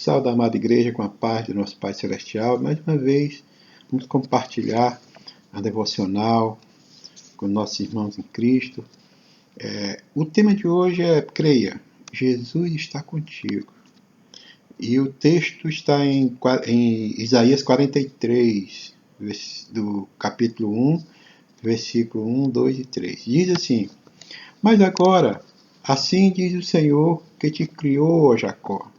Salve da amada igreja com a paz do nosso Pai Celestial. Mais uma vez, vamos compartilhar a devocional com nossos irmãos em Cristo. O tema de hoje é creia, Jesus está contigo. E o texto está em Isaías 43, do capítulo 1, versículo 1, 2 e 3. Diz assim: Mas agora, assim diz o Senhor que te criou, ó Jacó,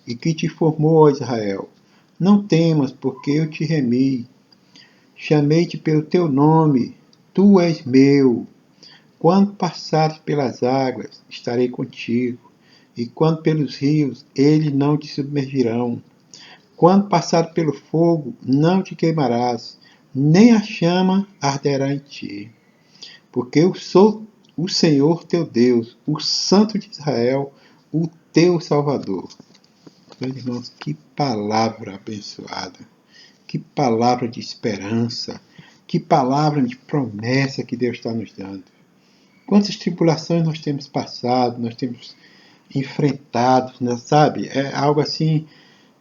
e que te formou, ó Israel. Não temas, porque eu te remi. Chamei-te pelo teu nome, tu és meu. Quando passares pelas águas, estarei contigo. E quando pelos rios, eles não te submergirão. Quando passares pelo fogo, não te queimarás, nem a chama arderá em ti. Porque eu sou o Senhor teu Deus, o Santo de Israel, o teu Salvador. Meus irmãos, que palavra abençoada, que palavra de esperança, que palavra de promessa que Deus está nos dando. Quantas tribulações nós temos passado, nós temos enfrentado, né, sabe? É algo assim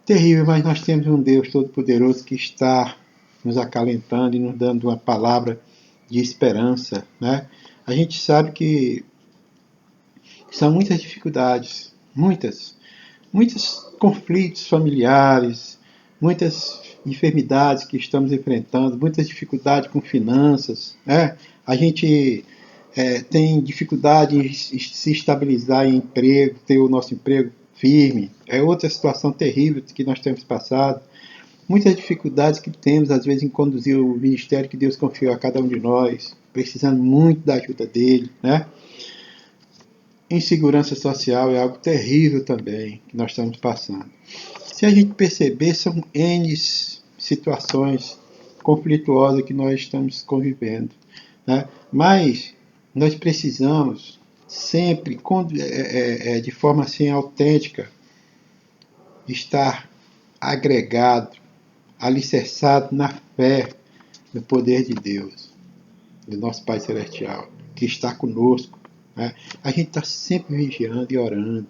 terrível, mas nós temos um Deus Todo-Poderoso que está nos acalentando e nos dando uma palavra de esperança, né? A gente sabe que são muitas dificuldades, muitos conflitos familiares, muitas enfermidades que estamos enfrentando, muitas dificuldades com finanças, né? A gente tem dificuldade em se estabilizar em emprego, ter o nosso emprego firme. É outra situação terrível que nós temos passado. Muitas dificuldades que temos, às vezes, em conduzir o ministério que Deus confiou a cada um de nós, precisando muito da ajuda dele, né? Insegurança social é algo terrível também que nós estamos passando. Se a gente perceber, são N situações conflituosas que nós estamos convivendo, né? Mas nós precisamos sempre, de forma assim autêntica, estar agregado, alicerçado na fé, no poder de Deus, do nosso Pai Celestial, que está conosco, né? A gente está sempre vigiando e orando,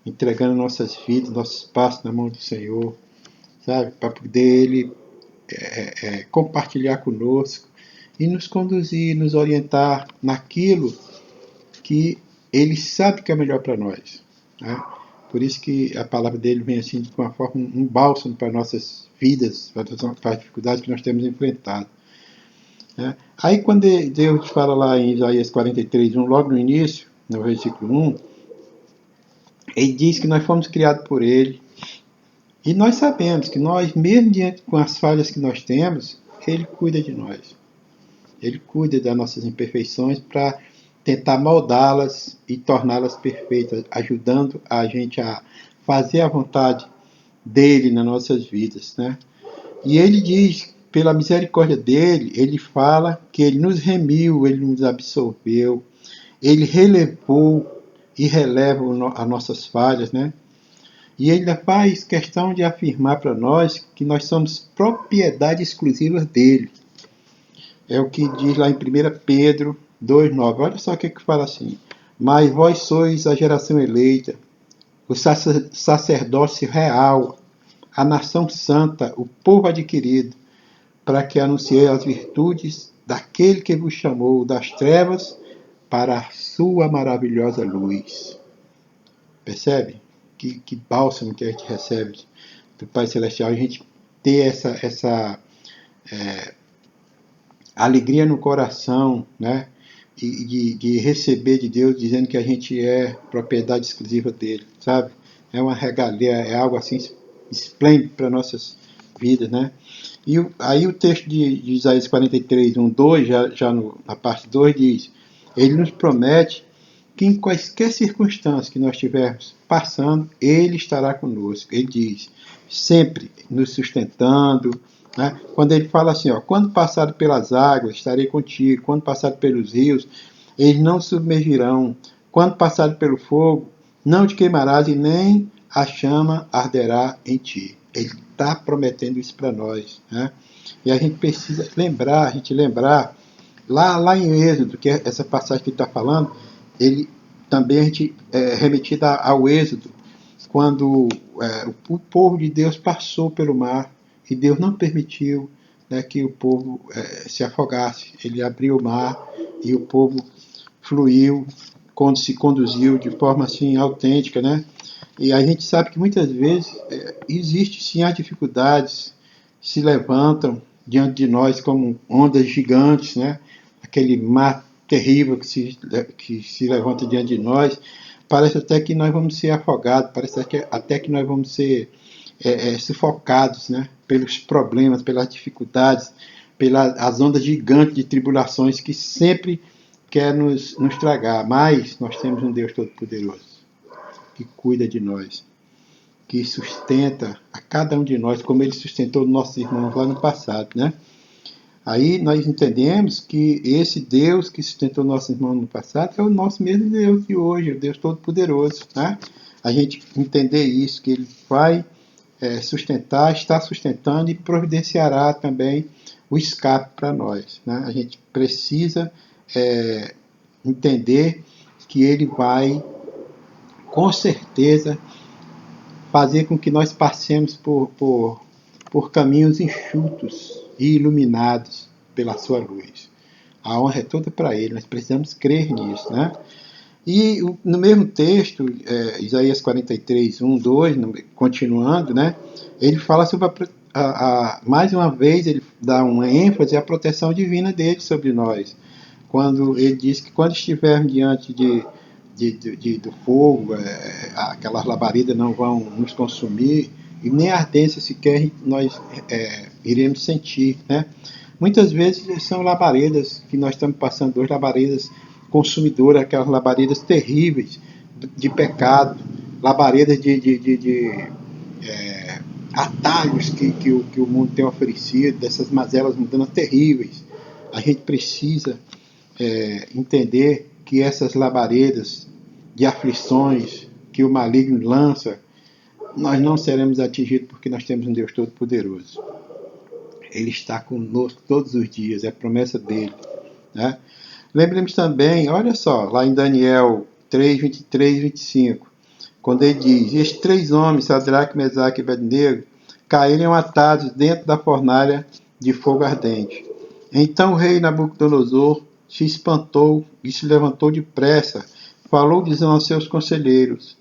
entregando nossas vidas, nossos passos na mão do Senhor, sabe? Para poder Ele compartilhar conosco e nos conduzir, nos orientar naquilo que Ele sabe que é melhor para nós, né? Por isso que a palavra dele vem assim, de uma forma, um bálsamo para nossas vidas, para as dificuldades que nós temos enfrentado, né? Aí quando Deus fala lá em Isaías 43, logo no início, no versículo 1, ele diz que nós fomos criados por Ele, e nós sabemos que nós, mesmo diante com as falhas que nós temos, Ele cuida de nós. Ele cuida das nossas imperfeições para tentar moldá-las e torná-las perfeitas, ajudando a gente a fazer a vontade dele nas nossas vidas, né? E ele diz, pela misericórdia dele, ele fala que ele nos remiu, ele nos absorveu, ele relevou e releva as nossas falhas, né? E ele faz questão de afirmar para nós que nós somos propriedade exclusiva dele. É o que diz lá em 1 Pedro 2,9. Olha só o que fala assim: Mas vós sois a geração eleita, o sacerdócio real, a nação santa, o povo adquirido, para que anunciei as virtudes daquele que vos chamou das trevas para a sua maravilhosa luz. Percebe? Que bálsamo que a gente recebe do Pai Celestial, a gente ter essa alegria no coração, né? E de receber de Deus, dizendo que a gente é propriedade exclusiva dele, sabe? É uma regalia, é algo assim esplêndido para nossas vidas, né? E aí o texto de Isaías 43, 1, 2, na parte 2, diz: Ele nos promete que em quaisquer circunstâncias que nós estivermos passando, Ele estará conosco. Ele diz, sempre nos sustentando, né? Quando ele fala assim, quando passar pelas águas, estarei contigo. Quando passar pelos rios, eles não submergirão. Quando passar pelo fogo, não te queimarás e nem a chama arderá em ti. Ele está prometendo isso para nós, né? E a gente precisa lembrar, lá em Êxodo, que é essa passagem que ele está falando, ele também a gente remetida ao Êxodo, quando o povo de Deus passou pelo mar e Deus não permitiu, né, que o povo se afogasse. Ele abriu o mar e o povo fluiu, quando se conduziu de forma assim autêntica, né? E a gente sabe que muitas vezes existe sim as dificuldades, se levantam diante de nós como ondas gigantes, né? Aquele mar terrível que se levanta diante de nós. Parece até que nós vamos ser afogados, parece até que nós vamos ser sufocados, né? Pelos problemas, pelas dificuldades, pelas ondas gigantes de tribulações que sempre quer nos tragar. Mas nós temos um Deus Todo-Poderoso que cuida de nós, que sustenta a cada um de nós, como Ele sustentou nossos irmãos lá no passado, né? Aí nós entendemos que esse Deus que sustentou nossos irmãos no passado é o nosso mesmo Deus de hoje, o Deus Todo-Poderoso, né? A gente entender isso, que Ele vai sustentar, está sustentando e providenciará também o escape para nós, né? A gente precisa entender que Ele vai, com certeza, fazer com que nós passemos por caminhos enxutos e iluminados pela sua luz. A honra é toda para Ele, nós precisamos crer nisso, né? E no mesmo texto, Isaías 43, 1, 2, continuando, né? Ele fala sobre mais uma vez, ele dá uma ênfase à proteção divina dele sobre nós. Quando ele diz que quando estivermos diante do fogo, aquelas labaredas não vão nos consumir e nem a ardência sequer nós iremos sentir, né? Muitas vezes são labaredas que nós estamos passando hoje, labaredas consumidoras, aquelas labaredas terríveis de pecado, labaredas de atalhos que o mundo tem oferecido, dessas mazelas mundanas terríveis. A gente precisa entender que essas labaredas de aflições que o maligno lança, nós não seremos atingidos porque nós temos um Deus Todo-Poderoso. Ele está conosco todos os dias, é a promessa dele, né? Lembremos também, olha só, lá em Daniel 3, 23 e 25, quando ele diz: estes 3 homens, Sadraque, Mesaque e Abednego, caíram atados dentro da fornalha de fogo ardente. Então o rei Nabucodonosor se espantou e se levantou depressa, falou dizendo aos seus conselheiros: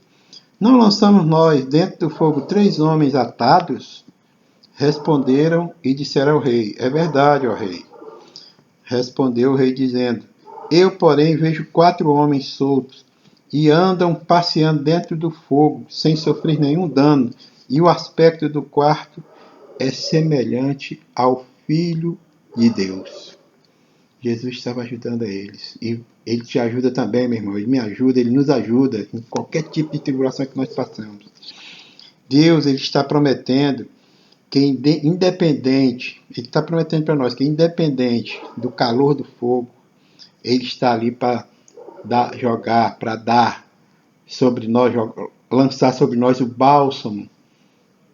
não lançamos nós dentro do fogo 3 homens atados? Responderam e disseram ao rei: é verdade, ó rei. Respondeu o rei dizendo: eu, porém, vejo 4 homens soltos e andam passeando dentro do fogo, sem sofrer nenhum dano, e o aspecto do quarto é semelhante ao Filho de Deus. Jesus estava ajudando a eles. E Ele te ajuda também, meu irmão. Ele me ajuda, Ele nos ajuda em qualquer tipo de tribulação que nós passamos. Deus, Ele está prometendo que independente, Ele está prometendo para nós que independente do calor do fogo, Ele está ali para jogar, para dar sobre nós, lançar sobre nós o bálsamo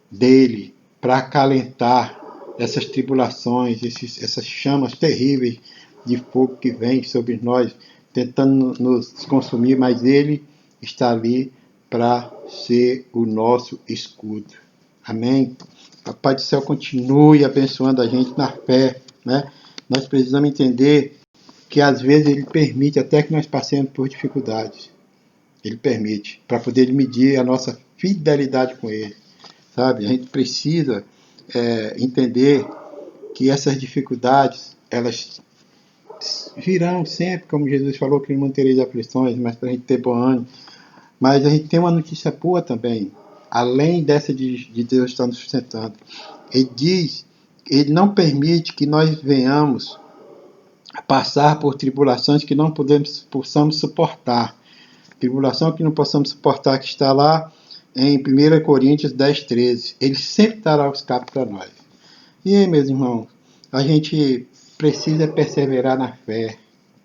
dele, para acalentar essas tribulações, essas chamas terríveis de fogo que vem sobre nós, tentando nos consumir, mas Ele está ali para ser o nosso escudo. Amém? Papai do céu continue abençoando a gente na fé, né? Nós precisamos entender que às vezes Ele permite até que nós passemos por dificuldades. Ele permite, para poder medir a nossa fidelidade com Ele. Sabe? A gente precisa entender que essas dificuldades, elas virão sempre, como Jesus falou, que Ele mantereis aflições, mas para a gente ter bom ânimo. Mas a gente tem uma notícia boa também, além dessa de Deus estar nos sustentando. Ele diz, Ele não permite que nós venhamos a passar por tribulações que não possamos suportar. Tribulação que não possamos suportar, que está lá em 1 Coríntios 10, 13. Ele sempre dará o escape para nós. E aí, meus irmãos, a gente precisa perseverar na fé,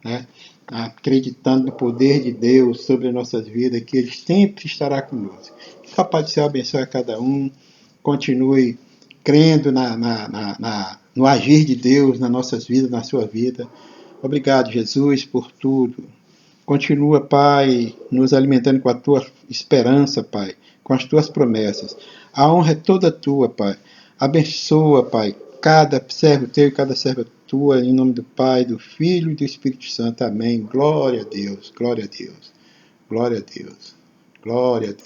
né? Acreditando no poder de Deus sobre as nossas vidas, que Ele sempre estará conosco. Que o Papai do Céu abençoe a cada um, continue crendo no agir de Deus nas nossas vidas, na sua vida. Obrigado, Jesus, por tudo. Continua, Pai, nos alimentando com a tua esperança, Pai, com as tuas promessas. A honra é toda tua, Pai. Abençoa, Pai, cada servo teu e cada serva tua, em nome do Pai, do Filho e do Espírito Santo. Amém. Glória a Deus, glória a Deus, glória a Deus, glória a Deus.